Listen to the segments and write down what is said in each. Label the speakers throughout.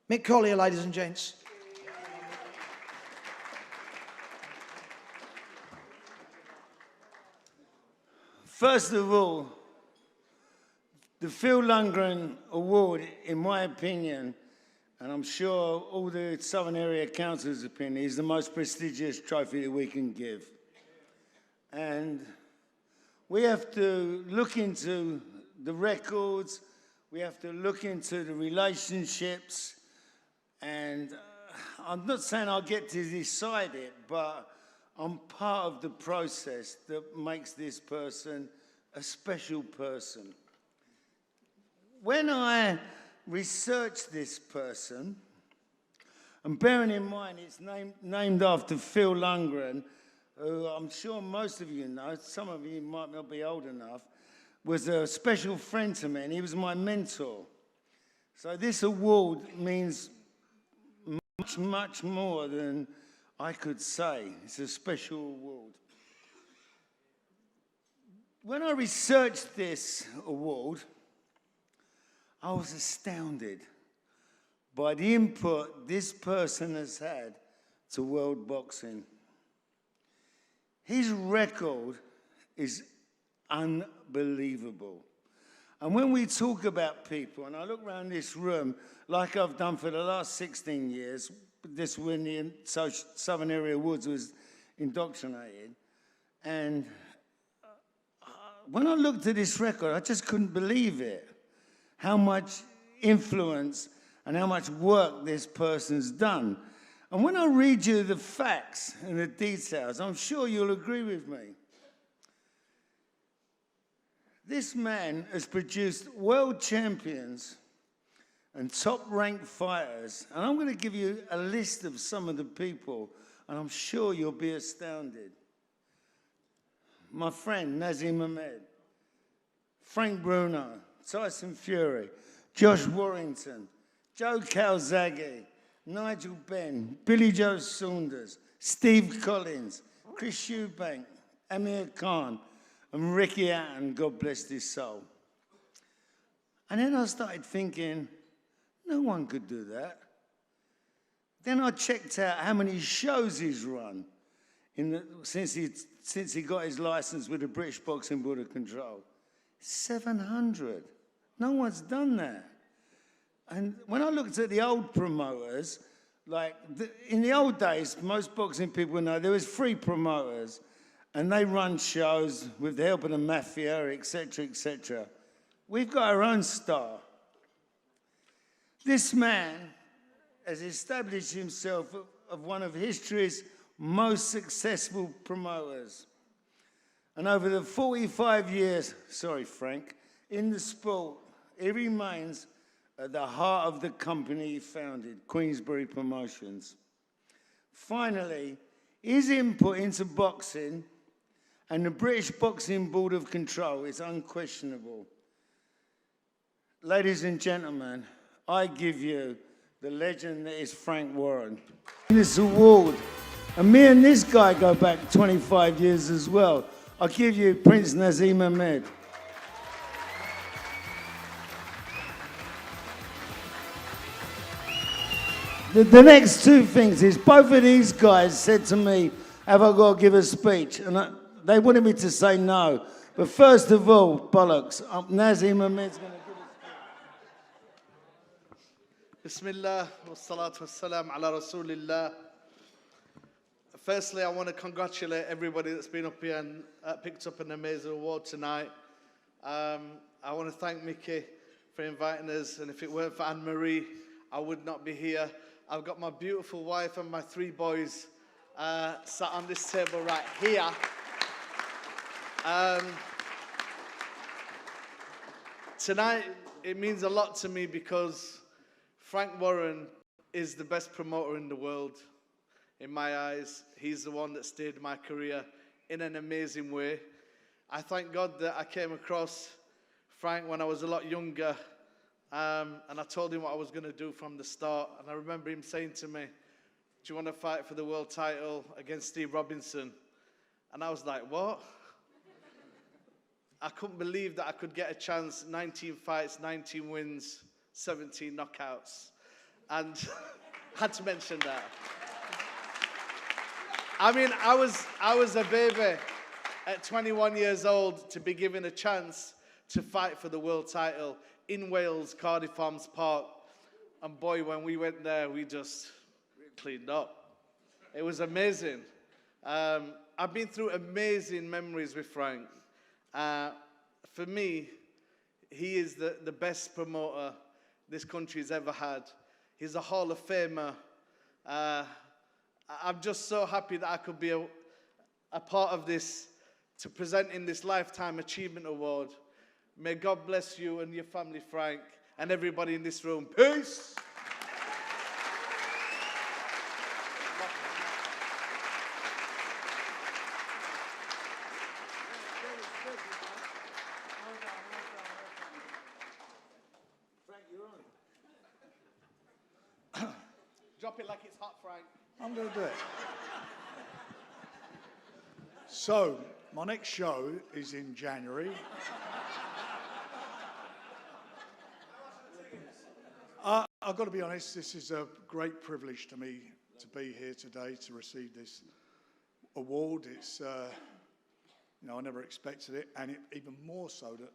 Speaker 1: Mick Collier, ladies and gents.
Speaker 2: First of all, the Phil Lundgren Award, in my opinion, and I'm sure all the Southern Area Council's opinion, is the most prestigious trophy that we can give. And we have to look into the records, we have to look into the relationships, and I'm not saying I'll get to decide it, but I'm part of the process that makes this person a special person. When I researched this person, and bearing in mind it's named after Phil Lundgren, who I'm sure most of you know, some of you might not be old enough, was a special friend to me, and he was my mentor. So this award means much, much more than I could say. It's a special award. When I researched this award, I was astounded by the input this person has had to world boxing. His record is unbelievable. And when we talk about people, and I look around this room like I've done for the last 16 years, this when the Southern Area Woods was indoctrinated, and when I looked at this record, I just couldn't believe it. How much influence and how much work this person's done. And when I read you the facts and the details, I'm sure you'll agree with me. This man has produced world champions and top-ranked fighters, and I'm going to give you a list of some of the people, and I'm sure you'll be astounded. My friend, Nazeem Hamed, Frank Bruno, Tyson Fury, Josh Warrington, Joe Calzaghe, Nigel Benn, Billy Joe Saunders, Steve Collins, Chris Eubank, Amir Khan, and Ricky Hatton, God bless his soul. And then I started thinking, no one could do that. Then I checked out how many shows he's run since he got his license with the British Boxing Board of Control. 700. No one's done that. And when I looked at the old promoters, like in the old days, most boxing people know there was free promoters, and they run shows with the help of the mafia, etc., etc. We've got our own star. This man has established himself as one of history's most successful promoters. And over the 45 years, sorry, Frank, in the sport, he remains at the heart of the company he founded, Queensberry Promotions. Finally, his input into boxing and the British Boxing Board of Control is unquestionable. Ladies and gentlemen, I give you the legend that is Frank Warren. This award, and me and this guy go back 25 years as well. I'll give you Prince Nazeem Hamed. The next two things is both of these guys said to me, have I got to give a speech? And they wanted me to say no. But first of all, bollocks, Nazeem Hamed's going to give a speech.
Speaker 3: Bismillah wa salatu wa salam ala Rasulillah. Firstly, I want to congratulate everybody that's been up here and picked up an amazing award tonight. I want to thank Mickey for inviting us, and if it weren't for Anne-Marie, I would not be here. I've got my beautiful wife and my 3 boys sat on this table right here. Tonight, it means a lot to me because Frank Warren is the best promoter in the world. In my eyes, he's the one that steered my career in an amazing way. I thank God that I came across Frank when I was a lot younger, and I told him what I was going to do from the start. And I remember him saying to me, do you want to fight for the world title against Steve Robinson? And I was like, what? I couldn't believe that I could get a chance, 19 fights, 19 wins, 17 knockouts. And had to mention that. I mean, I was a baby at 21 years old to be given a chance to fight for the world title in Wales, Cardiff Arms Park. And boy, when we went there, we just cleaned up. It was amazing. I've been through amazing memories with Frank. For me, he is the best promoter this country's ever had. He's a Hall of Famer. I'm just so happy that I could be a part of this, to presenting this Lifetime Achievement Award. May God bless you and your family, Frank, and everybody in this room. Peace! Drop it like it's hot, Frank.
Speaker 1: I'm going to do it. So, my next show is in January. I've got to be honest, this is a great privilege to me to be here today to receive this award. It's, I never expected it, and even more so that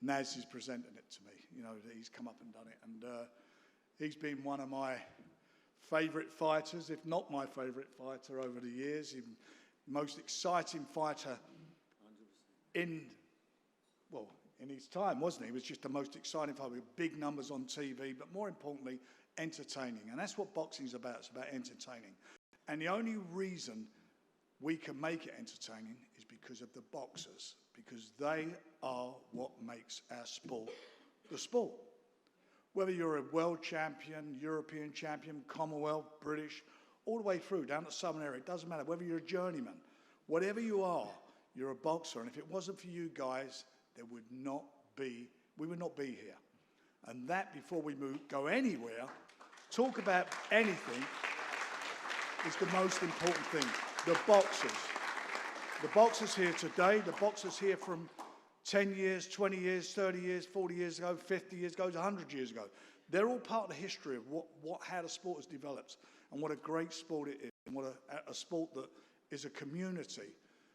Speaker 1: Naz is presenting it to me. That he's come up and done it, and he's been one of my favourite fighters, if not my favourite fighter over the years. He, most exciting fighter in his time, wasn't he? He was just the most exciting fighter with big numbers on TV, but more importantly, entertaining. And that's what boxing's about. It's about entertaining. And the only reason we can make it entertaining is because of the boxers, because they are what makes our sport the sport. Whether you're a world champion, European champion, Commonwealth, British, all the way through, down to Southern area, it doesn't matter. Whether you're a journeyman, whatever you are, you're a boxer. And if it wasn't for you guys, we would not be here. And that, before we go anywhere, talk about anything, is the most important thing. The boxers. The boxers here today, the boxers here from 10 years, 20 years, 30 years, 40 years ago, 50 years ago, 100 years ago. They're all part of the history of how the sport has developed, and what a great sport it is, and what a sport that is a community.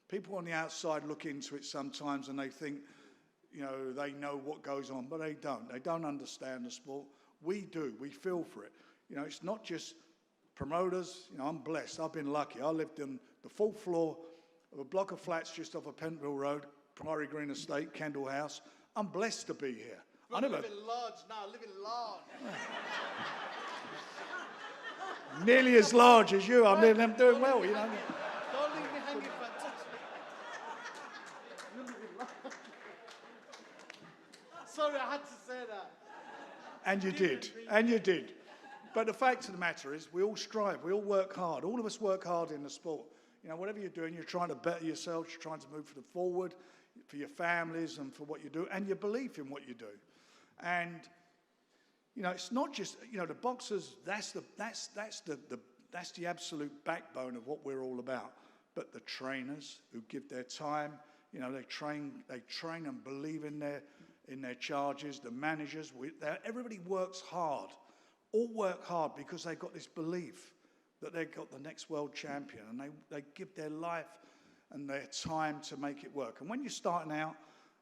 Speaker 1: People on the outside look into it sometimes and they think, they know what goes on, but they don't. They don't understand the sport. We do. We feel for it. It's not just promoters. I'm blessed. I've been lucky. I lived in the 4th floor of a block of flats just off of Pentonville Road, Priory Green Estate, Kendall House. I'm blessed to be here.
Speaker 3: I live in large now, living large.
Speaker 1: Nearly as large as you. I'm doing well,
Speaker 3: Don't leave me hanging for Sorry, I had to say that.
Speaker 1: And you did. But the fact of the matter is, we all strive, we all work hard. All of us work hard in the sport. Whatever you're doing, you're trying to better yourselves, you're trying to move forward for your families and for what you do, and your belief in what you do. And, it's not just, the boxers, that's the absolute backbone of what we're all about. But the trainers who give their time, they train and believe in their charges, the managers, everybody works hard. All work hard because they've got this belief that they've got the next world champion, and they give their life and their time to make it work. And when you're starting out,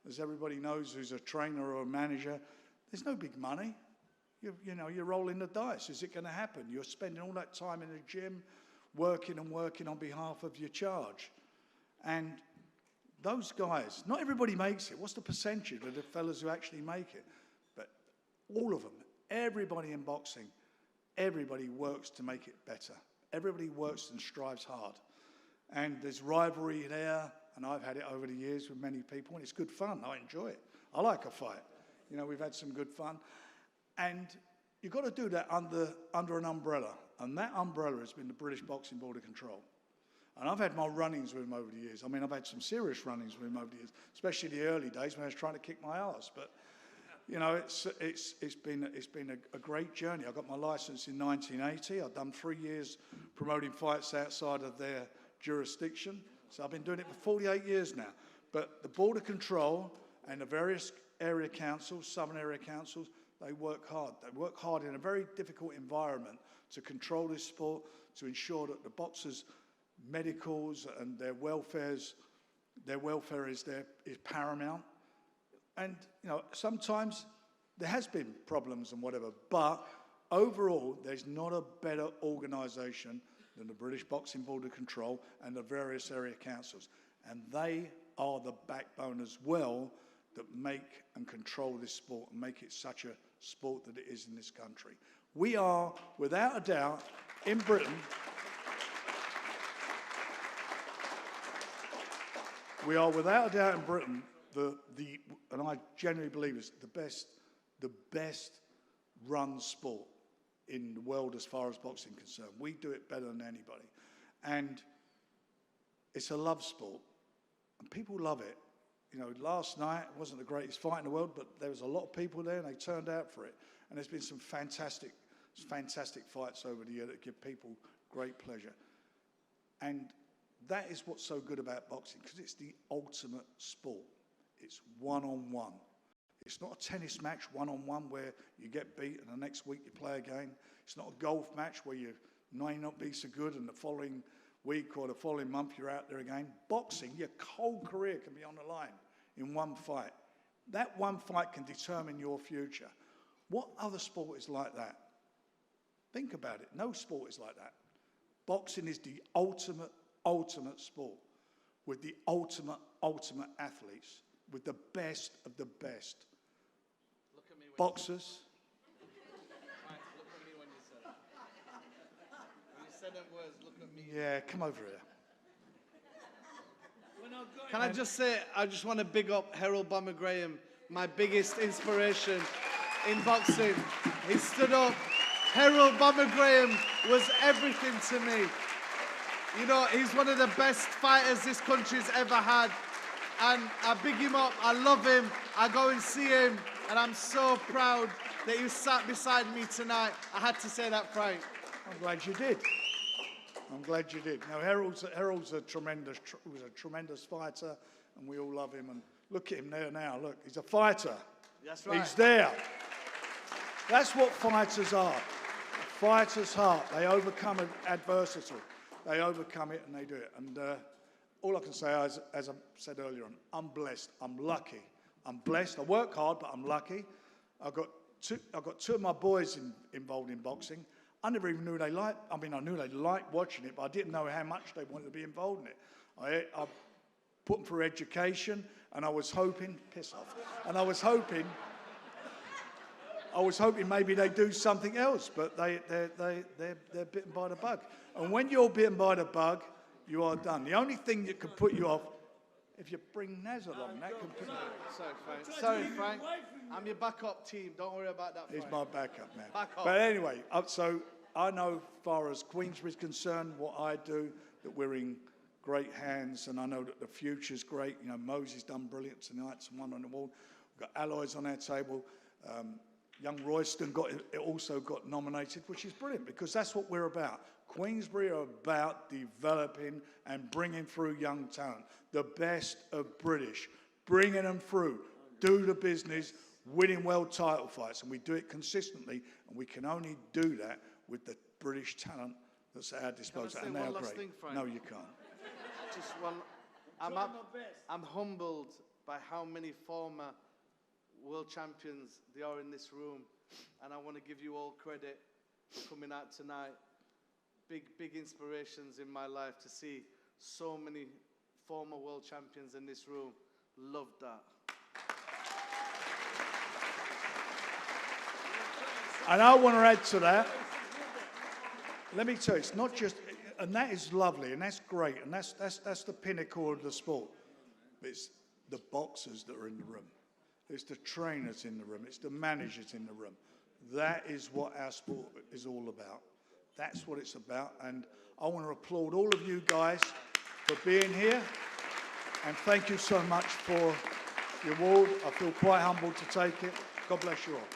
Speaker 1: as everybody knows who's a trainer or a manager, there's no big money. You're rolling the dice. Is it going to happen? You're spending all that time in the gym, working on behalf of your charge. And those guys, not everybody makes it. What's the percentage of the fellas who actually make it? But all of them, everybody in boxing, everybody works to make it better. Everybody works and strives hard. And there's rivalry there, and I've had it over the years with many people, and it's good fun. I enjoy it. I like a fight. We've had some good fun. And you've got to do that under an umbrella. And that umbrella has been the British Boxing Board of Control. And I've had my run-ins with him over the years. I've had some serious run-ins with him over the years, especially the early days when I was trying to kick my ass. But, it's been a great journey. I got my license in 1980. I've done 3 years promoting fights outside of their jurisdiction. So I've been doing it for 48 years now. But the Board of Control and the various area councils, southern area councils, They work hard. They work hard in a very difficult environment to control this sport, to ensure that the boxers' medicals and their welfare is paramount. And, you know, sometimes there has been problems and whatever, but overall, there's not a better organisation than the British Boxing Board of Control and the various area councils. And they are the backbone as well that make and control this sport and make it such a sport that it is in this country. We are, without a doubt, in Britain, and I genuinely believe it's the best run sport in the world as far as boxing is concerned. We do it better than anybody. And it's a love sport, and people love it. You know, last night wasn't the greatest fight in the world, but there was a lot of people there and they turned out for it. And there's been some fantastic fights over the year that give people great pleasure. And that is what's so good about boxing, because it's the ultimate sport. It's one-on-one. It's not a tennis match one-on-one where you get beat and the next week you play again. It's not a golf match where you may not be so good and the following week or the following month you're out there again. Boxing, your whole career can be on the line in one fight. That one fight can determine your future. What other sport is like that? Think about it. No sport is like that. Boxing is the ultimate sport with the ultimate athletes, with the best of the best.
Speaker 3: Look at me when
Speaker 1: Boxers.
Speaker 3: Frank, look at me when you said it. When you said them words, look at me.
Speaker 1: Yeah, come over here.
Speaker 3: Can I just say, I just want to big up Harold Bomber Graham, my biggest inspiration in boxing. He stood up. Harold Bomber Graham was everything to me. You know, he's one of the best fighters this country's ever had. And I big him up, I love him, I go and see him, and I'm so proud that he sat beside me tonight. I had to say that, Frank.
Speaker 1: I'm glad you did. I'm glad you did. Now, Harold's a tremendous fighter, and we all love him. And look at him there now. Look, he's a fighter.
Speaker 3: That's right.
Speaker 1: He's there. That's what fighters are. A fighter's heart. They overcome adversity. They overcome it, and they do it. And all I can say, as I said earlier on, I'm blessed. I'm lucky. I'm blessed. I work hard, but I'm lucky. I've got two of my boys involved in boxing. I never even knew they liked. I mean, I knew they liked watching it, but I didn't know how much they wanted to be involved in it. I put them through education, and I was hoping, piss off, and I was hoping maybe they'd do something else, but they're bitten by the bug. And when you're bitten by the bug, you are done. The only thing that could put you off, if you bring Naz along, that can put you off.
Speaker 3: Sorry, Frank. I'm your backup team. Don't worry about that, Frank.
Speaker 1: He's my backup man.
Speaker 3: Backup.
Speaker 1: But anyway, so I know as far as Queensbury's concerned, what I do, that we're in great hands, and I know that the future's great. You know, Mosey's done brilliant tonight, someone on the wall. We've got alloys on our table. Young Royston also got nominated, which is brilliant, because that's what we're about. Queensbury are about developing and bringing through young talent, the best of British, bringing them through, do the business, winning world title fights, and we do it consistently, and we can only do that with the British talent that's at our disposal, and they are great.
Speaker 3: Thing, Frank?
Speaker 1: No, you can't.
Speaker 3: Just one. I'm humbled by how many former world champions there are in this room, and I want to give you all credit for coming out tonight. Big inspirations in my life to see so many former world champions in this room. Love that.
Speaker 1: And I want to add to that. Let me tell you, it's not just, and that is lovely, and that's great, and that's the pinnacle of the sport. But it's the boxers that are in the room. It's the trainers in the room. It's the managers in the room. That is what our sport is all about. That's what it's about. And I want to applaud all of you guys for being here. And thank you so much for the award. I feel quite humbled to take it. God bless you all.